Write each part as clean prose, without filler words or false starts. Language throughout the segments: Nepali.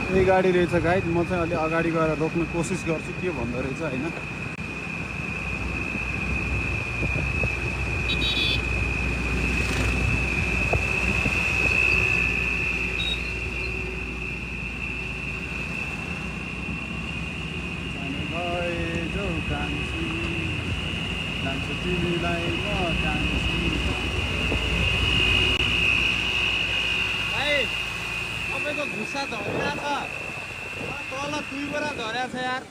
यही गाडी रहेछ गाइड। म चाहिँ अलि अगाडि गएर रोक्ने कोसिस गर्छु के भन्दो रहेछ होइन। तपाईँको घुस्सा झरिया छ तल 2 बोरा झर्या छ यार।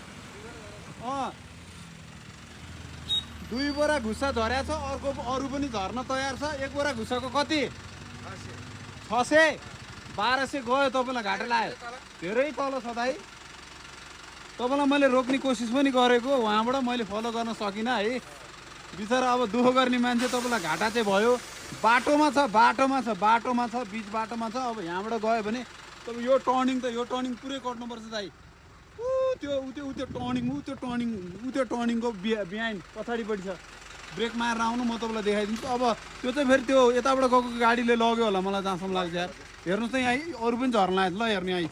2 बोरा घुस्सा झर्या छ। अर्को अरू पनि झर्न तयार छ। 1 बोरा घुस्साको कति? 600 1200 गयो। तपाईँलाई घाटा लाग्यो। धेरै तल छ दाइ। तपाईँलाई मैले रोक्ने कोसिस पनि गरेको, उहाँबाट मैले फलो गर्न सकिनँ है। बिचरा अब दुःख गर्ने मान्छे तपाईँलाई घाटा चाहिँ भयो। बाटोमा छ बिच बाटोमा छ। अब यहाँबाट गयो भने तपाईँ यो टर्निङ पुरै कट्नुपर्छ दाइ। त्यो टर्निङको बिहाइन्ड पछाडिपट्टि छ। ब्रेक मारेर आउनु, म तपाईँलाई देखाइदिन्छु। अब त्यो चाहिँ फेरि त्यो यताबाट गएको गाडीले लग्यो होला मलाई जहाँसम्म लाग्छ यार। हेर्नुहोस् त यहाँ अरू पनि झर्न आयो ल। हेर्नु यहाँ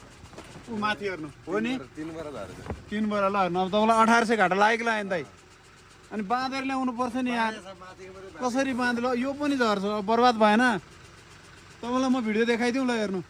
ऊ माथि हेर्नु हो नि 3 बोरा ल। हेर्नु अब तपाईँलाई 1800 घाटा लाग्यो कि लाग्यो दाइ। अनि बाँधेर ल्याउनु पर्छ नि यार। कसरी बाँध्नु? ल यो पनि झर्छ, बर्बाद भएन। तपाईँलाई म भिडियो देखाइदिउँ ल। हेर्नु